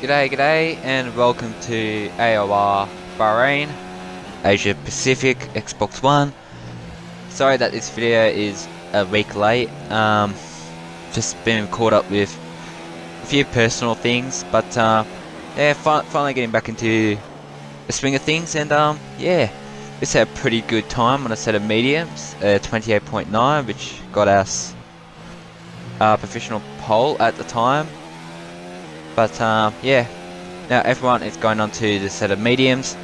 G'day, and welcome to AOR Bahrain, Asia Pacific, Xbox One. Sorry that this video is a week late. Just been caught up with a few personal things, but yeah, finally getting back into the swing of things, and yeah, just had a pretty good time on a set of mediums, 28.9, which got us professional pole at the time. But yeah, now everyone is going on to the set of mediums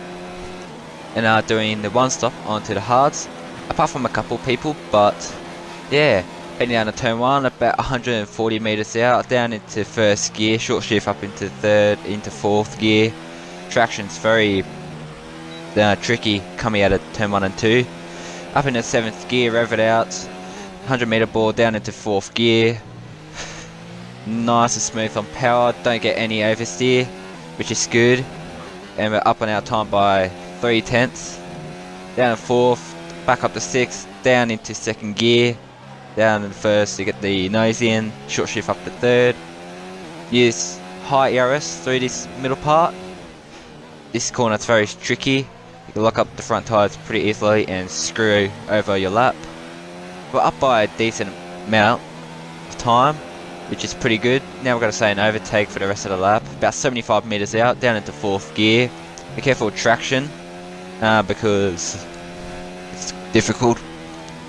and are doing the one stop onto the hards, apart from a couple people. But yeah, heading down to turn 1, about 140 meters out, down into first gear, short shift up into third, into fourth gear. Traction's very tricky coming out of turn 1 and 2. Up into 7th gear, rev it out, 100 meter board down into 4th gear. Nice and smooth on power, don't get any oversteer, which is good. And we're up on our time by 3/10. Down to 4th, back up to 6th, down into 2nd gear, down in 1st to get the nose in, short shift up to 3rd. Use high ERS through this middle part. This corner is very tricky, you can lock up the front tyres pretty easily and screw over your lap. We're up by a decent amount of time, which is pretty good. Now we've got to say an overtake for the rest of the lap. About 75 meters out, down into 4th gear. Be careful with traction, because it's difficult.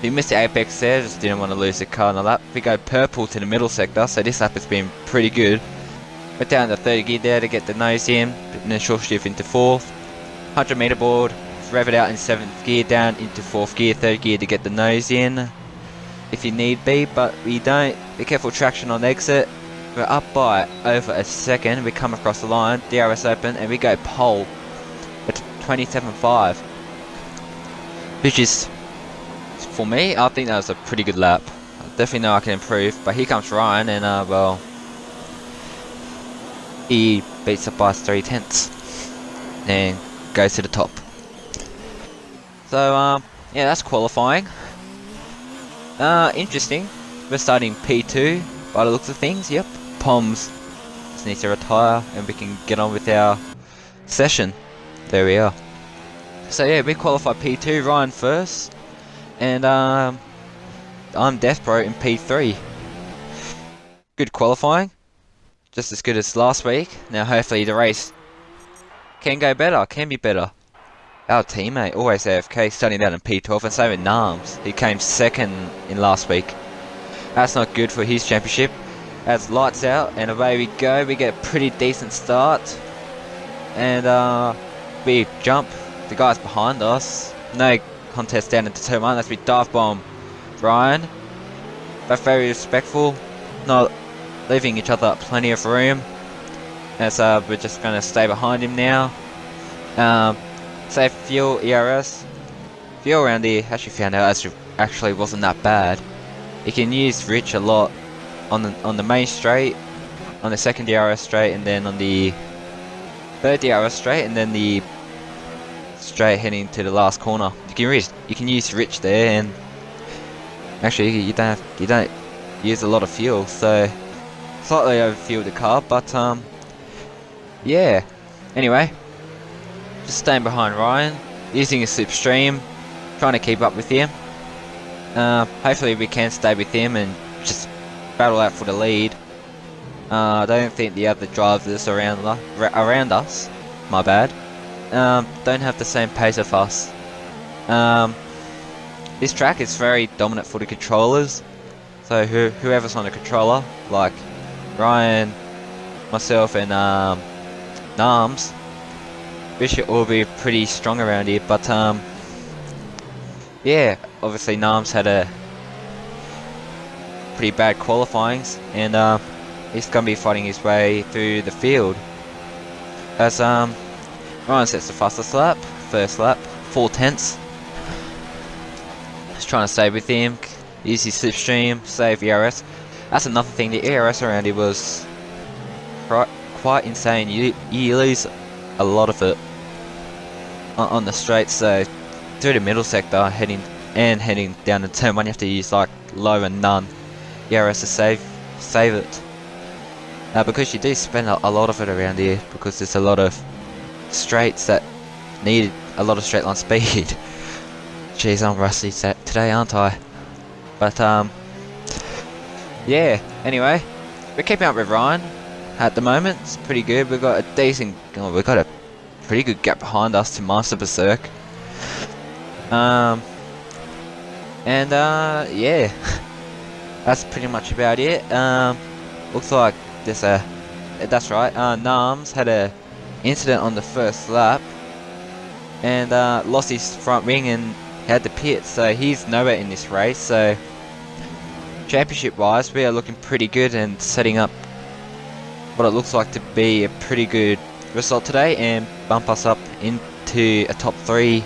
We missed the apex there, just didn't want to lose the car on the lap. We go purple to the middle sector, so this lap has been pretty good. We're down to 3rd gear there to get the nose in, and then short shift into 4th. 100 meter board, rev it out in 7th gear, down into 4th gear, 3rd gear to get the nose in, if you need be, but we don't. Be careful traction on exit. We're up by over a second. We come across the line, DRS open, and we go pole at 27.5, which is, for me, I think that was a pretty good lap. I definitely know I can improve, but here comes Ryan, and well, he beats up by 3/10 and goes to the top. So yeah, that's qualifying. Interesting. We're starting P2 by the looks of things. Yep. Poms just needs to retire and we can get on with our session. There we are. So yeah, we qualified P2, Ryan first, and I'm Death Bro in P3. Good qualifying, just as good as last week. Now hopefully the race can go better, can be better. Our teammate, always AFK, starting down in P12, and same with Narms. He came 2nd in last week. That's not good for his championship. As lights out, and away we go. We get a pretty decent start. And we jump. The guys behind us. No contest down into turn 1. As we dive bomb Ryan. But very respectful. Not leaving each other plenty of room. As we're just going to stay behind him now. Save fuel, ERS. Fuel around here, actually found out actually wasn't that bad. You can use rich a lot on the main straight, on the 2nd DRS straight, and then on the 3rd DRS straight, and then the straight heading to the last corner. You can use rich there, and actually you don't use a lot of fuel, so slightly overfueled the car, but yeah. Anyway. Just staying behind Ryan, using a slipstream, trying to keep up with him. Hopefully we can stay with him and just battle out for the lead. I don't think the other drivers around us, my bad, don't have the same pace of us. This track is very dominant for the controllers, so whoever's on the controller, like Ryan, myself, and Narms, we should all be pretty strong around here, but yeah, obviously Narms had a pretty bad qualifyings, and he's gonna be fighting his way through the field. As Ryan sets the fastest lap, first lap, 4/10. Just trying to stay with him, use his slipstream, save ERS. That's another thing, the ERS around here was quite insane. You lose a lot of it on the straight, so through the middle sector heading down the turn 1 you have to use like low and none ERS to save it. because you do spend a lot of it around here, because there's a lot of straights that need a lot of straight line speed. Jeez, I'm rusty today, aren't I? But yeah. Anyway, we're keeping up with Ryan at the moment. It's pretty good. We've got a decent. Oh, we've got a pretty good gap behind us to Master Berserk. Yeah, that's pretty much about it. Looks like there's a. That's right. Nams had a incident on the first lap, and lost his front wing and had to pit. So he's nowhere in this race. So championship-wise, we are looking pretty good and setting up what it looks like to be a pretty good result today and bump us up into a top 3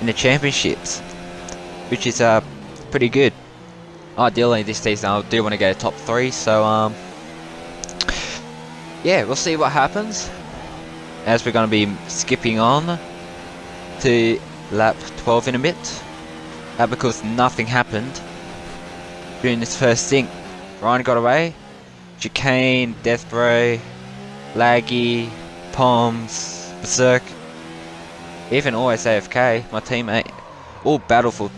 in the championships, which is pretty good. Ideally this season I do want to get a top 3, so yeah, we'll see what happens as we're going to be skipping on to lap 12 in a bit, because nothing happened during this first stint. Ryan got away, chicane, deathbray, laggy, Poms, Berserk, even always AFK, my teammate, all battle for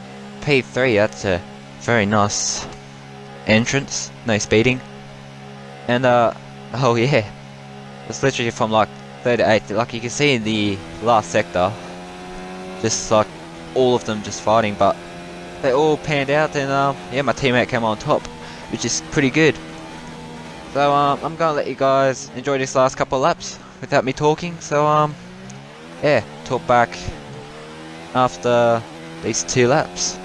P3. That's a very nice entrance, no speeding. And oh yeah, it's literally from like 38, like you can see in the last sector, just like all of them just fighting, but they all panned out, and yeah, my teammate came on top, which is pretty good. So I'm gonna let you guys enjoy this last couple of laps without me talking. So yeah, talk back after these 2 laps.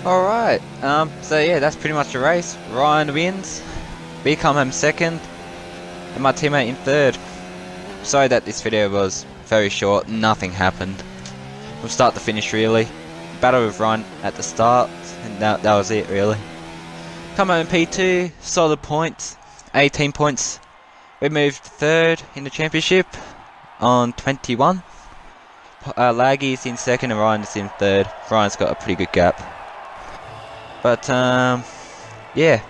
Alright, so yeah, that's pretty much the race. Ryan wins, we come home second, and my teammate in third. Sorry that this video was very short, nothing happened. From start to finish really. Battle with Ryan at the start, and that was it really. Come home P2, solid points, 18 points. We moved third in the championship on 21. Laggy's in second and Ryan's in third. Ryan's got a pretty good gap. But yeah,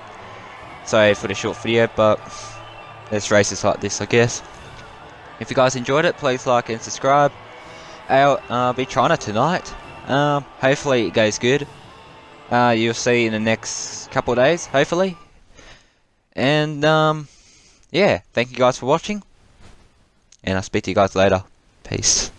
sorry for the short video, but there's races like this, I guess. If you guys enjoyed it, please like and subscribe. I'll be trying it tonight. Hopefully it goes good. You'll see in the next couple of days, hopefully. And yeah, thank you guys for watching, and I'll speak to you guys later. Peace.